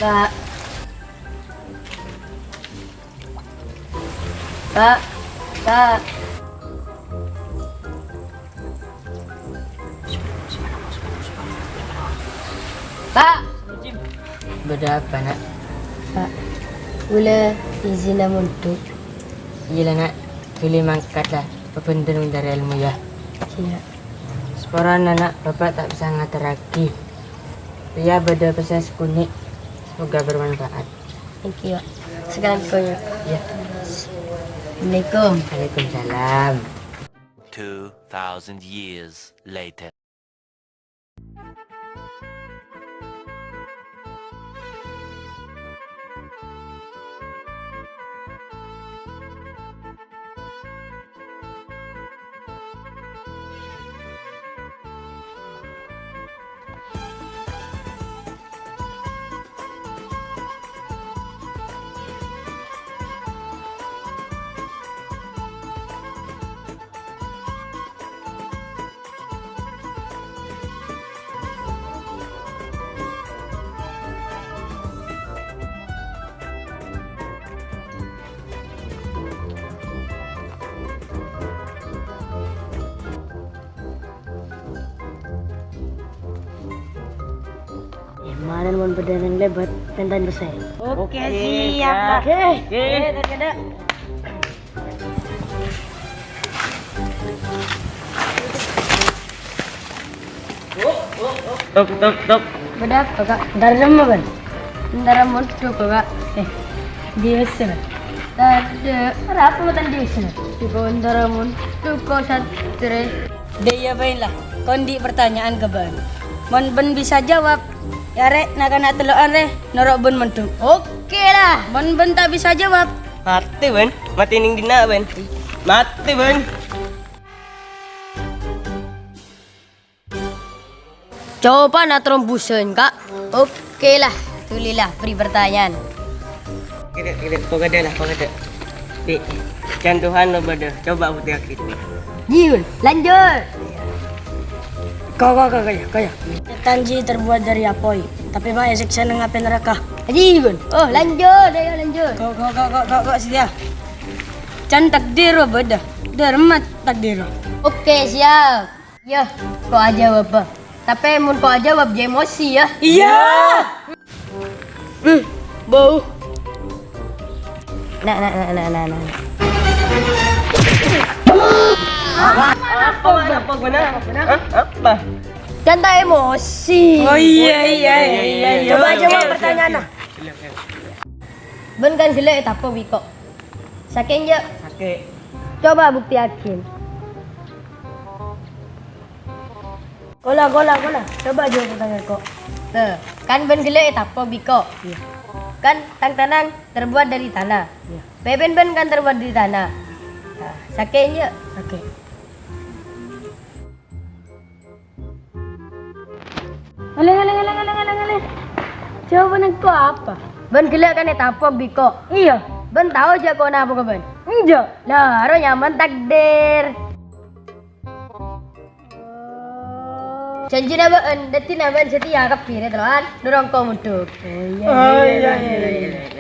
Kak. Kak. Kak. Kak. Beda apa nak? Kak. Ula izin untuk. Iya nak, pilih mangkat lah. Pependen mencari ilmu ya. Iya. Separuh anak bapak tak bisa ngatur lagi. Ya beda pesan kunik. Semoga bermanfaat. Thank you. Sekarang kau ya. Ya. Assalamualaikum. Waalaikumsalam. 2,000 years later. Kemarin mau berdanang lebat tentang besar. Oke siap. Oke. Terkena. Top. Beda kakak. Daram ban. Daram untuk kakak. Di sana. Ada apa matan di sana? Di kawan daram untuk kau satre. Dia baiklah. Kondi pertanyaan ke ban. Mon ben bisa jawab. Ya rek, nak nak teloan rek, norok ben mentu. Oke lah. Mon ben tak bisa jawab. Mati ben, mati ning dina ben. Mati ben. Coba nak trombusen kak. Oke lah. Tulilah beri pertanyaan. Kira kau ada lah, kau ada. Di jantuhan lo beda. Coba aku yakin. Yun, lanjut. Kaya. Tanji terbuat dari apoi, tapi mah siksa nang api neraka. Yun. Oh, lanjut. Ayo lanjut. Kok setia. Can takdir beda. Dermat takdir. Oke, siap. Ya, kau aja apa? Tapi mun kau jawab je emosi ya. Iya. Bau. Nah. Apa benar? Apa? Kan tak emosi. Oh iya. Coba pertanyaan. Ben kan gelek apa Wiko? Saking ya. Oke. Coba bukti yakin. Gola. Coba jawab pertanyaan kok. Tuh, kan ben gelek apa Wiko? Iya. Kan tangan terbuat dari tanah. Iya. Ben kan terbuat dari tanah. Nah, saking ya. Oke. Ale. Jawaban kau apa? Ben gelek kan apa Wiko? Iya. Ben tahu aja kau apa kau ben? Enggak. Lah, aro nyaman takdir. Janji na ben, dati na ben setia kapire telan, dorong kau muduk. Oh iya.